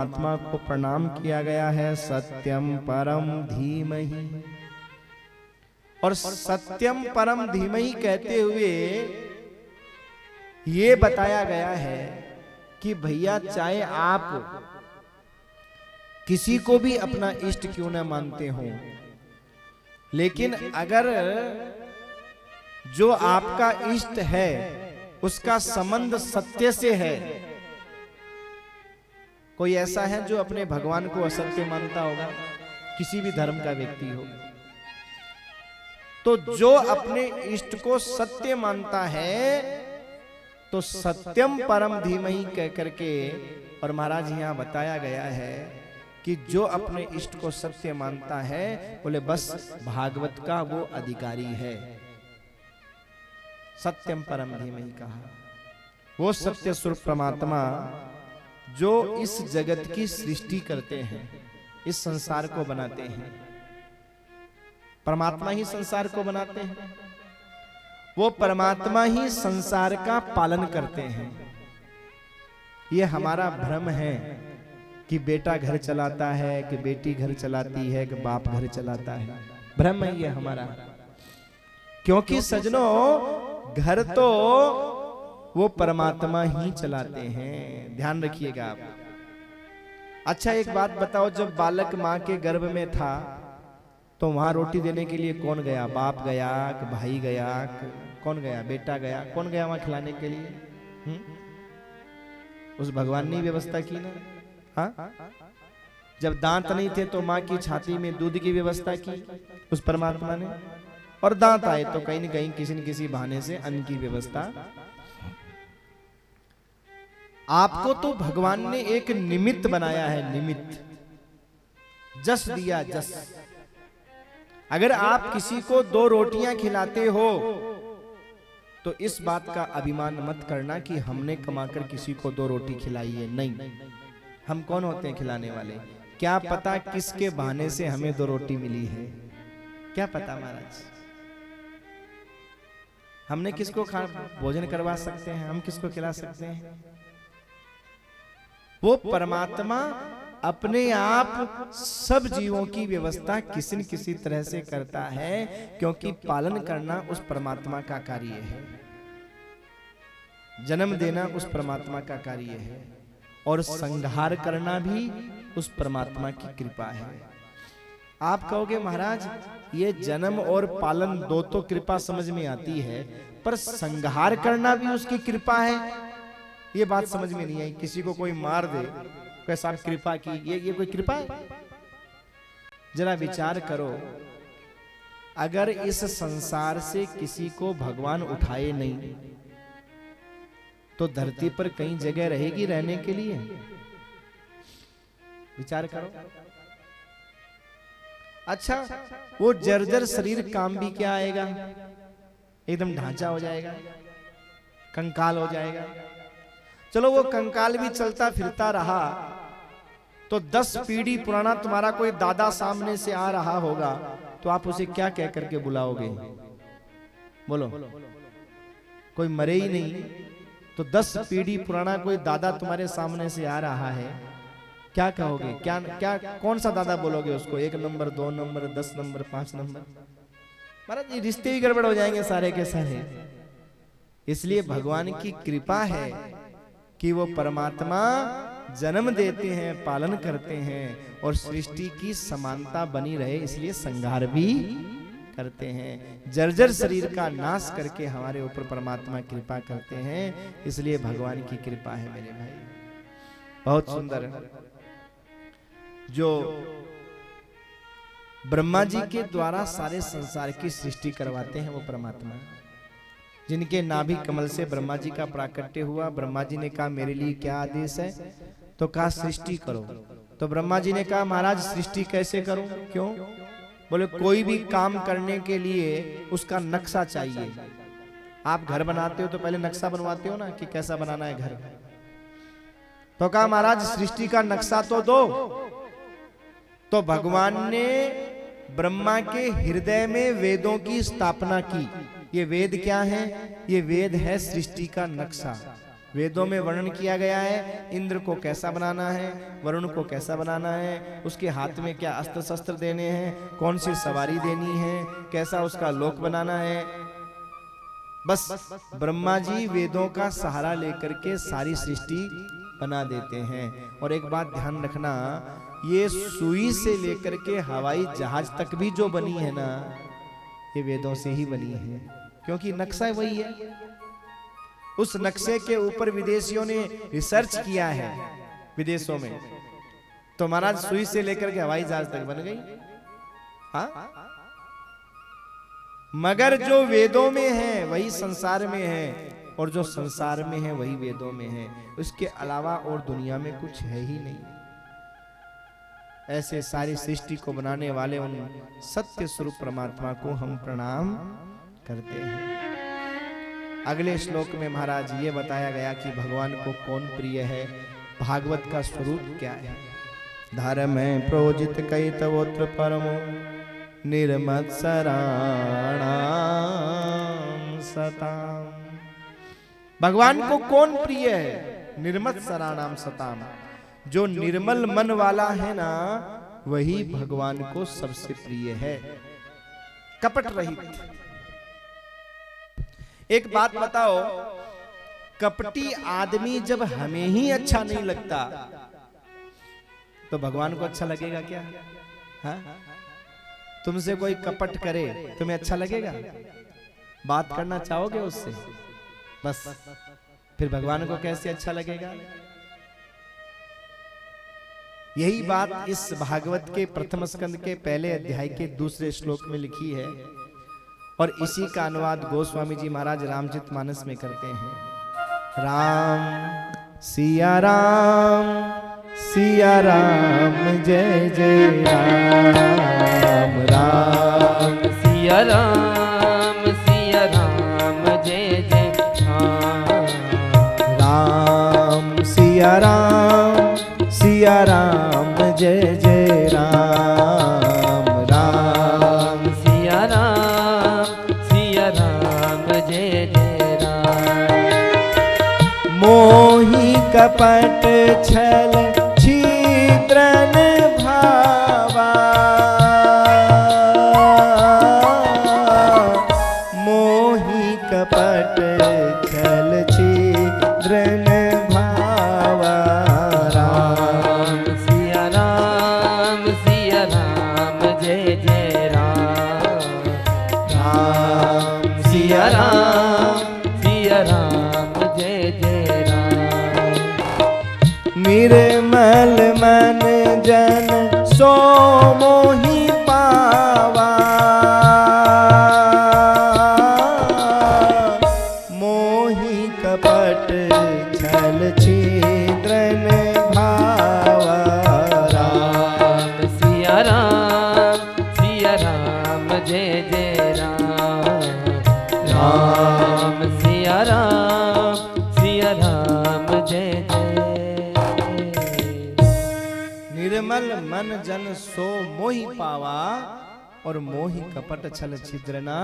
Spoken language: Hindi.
आत्मा को प्रणाम किया गया है, सत्यम परम धीमहि। और सत्यम परम धीमहि कहते हुए ये बताया गया है कि भैया चाहे आप किसी को भी अपना इष्ट क्यों न मानते हो, लेकिन अगर जो आपका इष्ट है उसका संबंध सत्य से है, कोई ऐसा है जो अपने भगवान को असत्य मानता होगा, किसी भी धर्म का व्यक्ति हो, तो जो अपने इष्ट को सत्य मानता है तो सत्यम परम धीमहि कह करके, और महाराज यहां बताया गया है कि जो अपने इष्ट को सत्य मानता है, बोले बस भागवत का वो अधिकारी है। सत्यम परम धीमहि कहा, वो सत्य स्वरूप परमात्मा जो इस जगत की सृष्टि करते हैं, इस संसार को बनाते हैं। परमात्मा ही संसार को बनाते हैं, वो परमात्मा ही संसार का पालन करते हैं। ये हमारा भ्रम है कि बेटा घर चलाता है, कि बेटी घर चलाती है, कि बाप घर चलाता है। भ्रम है ये हमारा, क्योंकि सजनों घर तो वो परमात्मा ही चलाते हैं। ध्यान रखिएगा आप। अच्छा एक बात बताओ, जब बालक माँ के गर्भ में था तो वहां रोटी देने के लिए कौन गया? बाप गया कि भाई गया? कौन गया? बेटा गया? कौन गया वहां खिलाने के लिए? उस भगवान ने व्यवस्था की ना। हाँ, जब दांत नहीं थे तो माँ की छाती में दूध की व्यवस्था की उस परमात्मा ने, और दांत आए तो कहीं न कहीं किसी न किसी बहाने से अन्न की व्यवस्था। आपको तो भगवान ने एक निमित्त बनाया है, निमित्त, जस दिया जस। अगर आप किसी को 2 रोटियां खिलाते हो तो इस बात का अभिमान मत करना कि हमने कमाकर किसी को 2 रोटी खिलाई है। नहीं, हम कौन होते हैं खिलाने वाले? क्या पता किसके बहाने से हमें 2 रोटी मिली है, क्या पता महाराज। हमने किसको भोजन करवा सकते हैं, हम किसको खिला सकते हैं? वो परमात्मा अपने आप सब जीवों की व्यवस्था किसी न किसी तरह से करता है, क्योंकि पालन करना उस परमात्मा का कार्य है, जन्म देना उस परमात्मा का कार्य है, और संहार करना भी उस परमात्मा की कृपा है। आप कहोगे महाराज ये जन्म और पालन 2 तो कृपा समझ में आती है, पर संहार करना भी उसकी कृपा है, ये बात समझ में नहीं आई। किसी को कोई मार दे, कैसा कृपा की, ये कोई कृपा है? जरा विचार करो, अगर इस संसार से किसी को भगवान उठाए नहीं तो धरती पर कई जगह रहेगी रहने के लिए? विचार करो। अच्छा, वो जर्जर शरीर काम भी क्या आएगा? एकदम ढांचा हो जाएगा, कंकाल हो जाएगा। चलो वो कंकाल भी चलता फिरता रहा तो 10 पीढ़ी पुराना तुम्हारा कोई दादा सामने से आ रहा होगा तो आप उसे क्या कह करके बुलाओगे? बोलो, कोई मरे ही नहीं तो 10 पीढ़ी पुराना कोई दादा तुम्हारे सामने से आ रहा है, क्या कहोगे? क्या कौन सा दादा बोलोगे उसको? 1 नंबर, 2 नंबर, 10 नंबर, 5 नंबर? महाराज ये रिश्ते ही गड़बड़ हो जाएंगे सारे के सारे। इसलिए भगवान की कृपा है कि वो परमात्मा जन्म देते हैं, पालन करते हैं, और सृष्टि की समानता बनी रहे इसलिए संहार भी करते हैं। जर्जर शरीर का नाश करके हमारे ऊपर परमात्मा कृपा करते हैं, इसलिए भगवान की कृपा है मेरे भाई। बहुत सुंदर। जो ब्रह्मा जी के द्वारा सारे संसार की सृष्टि करवाते हैं वो परमात्मा, जिनके नाभि कमल से ब्रह्मा जी का प्राकट्य हुआ। ब्रह्मा जी ने कहा मेरे लिए क्या आदेश है? तो कहा सृष्टि करो। तो ब्रह्मा जी ने कहा महाराज सृष्टि कैसे करूं? क्यों? बोले कोई भी काम करने के लिए उसका नक्शा चाहिए। आप घर बनाते हो तो पहले नक्शा बनवाते हो ना कि कैसा बनाना है घर। तो कहा महाराज सृष्टि का नक्शा तो दो। तो भगवान ने ब्रह्मा के हृदय में वेदों की स्थापना की। ये वेद क्या है? ये वेद है सृष्टि का नक्शा। वेदों में वर्णन किया गया है इंद्र को कैसा बनाना है, वरुण को कैसा बनाना है, उसके हाथ में क्या अस्त्र शस्त्र देने हैं, कौन सी सवारी देनी है, कैसा उसका लोक बनाना है। बस ब्रह्मा जी वेदों का सहारा लेकर के सारी सृष्टि बना देते हैं। और एक बात ध्यान रखना, ये सुई से लेकर के हवाई जहाज तक भी जो बनी है ना, ये वेदों से ही बनी है, क्योंकि नक्शा वही है। उस नक्शे के ऊपर विदेशियों ने रिसर्च किया है विदेशों में, तो महाराज सुई से लेकर के हवाई जहाज तक बन गई। हाँ, मगर जो वेदों में है वही संसार में है, और जो संसार में है वही वेदों में है, उसके अलावा और दुनिया में कुछ है ही नहीं। ऐसे सारी सृष्टि को बनाने वाले उन सत्य स्वरूप परमात्मा को हम प्रणाम करते हैं। अगले श्लोक में महाराज ये बताया गया कि भगवान को कौन प्रिय है, भागवत का स्वरूप क्या है। धर्म प्रोजित कैतवोत्र परमो निर्मत्सराणाम सताम। भगवान को कौन प्रिय है? निर्मत्सराणाम सताम। जो निर्मल मन वाला है ना, वही भगवान को सबसे प्रिय है, कपट रहित। एक बात बताओ, कपटी आदमी जब हमें ही अच्छा नहीं लगता तो भगवान को अच्छा लगेगा क्या? हाँ? तुमसे कोई कपट करे तुम्हें अच्छा लगेगा? बात करना चाहोगे उससे? बस फिर भगवान को कैसे अच्छा लगेगा? यही बात इस भागवत के प्रथम स्कंद के पहले अध्याय के दूसरे श्लोक में लिखी है, और इसी का अनुवाद गोस्वामी जी महाराज रामचरितमानस में करते हैं। राम सिया राम सिया राम जय जय राम। राम सिया राम जय जय राम। राम सिया राम जय जय राम। राम सिया राम जय जय राम। मोहि कपट छल छिद्रन भावा। मोहि कपट छल छिद्रन भावा। राम सिया राम जय जय राम। राम सिया राम जय जय राम। निर्मल मन जन सो मोहि पावा। मोहि कपट छल छिद्रन भावा। राम सिया राम जय जय राम। राम सिया राम जय जय। निर्मल मन जन सो मोहि पावा, और मोहि कपट छल छिद्रना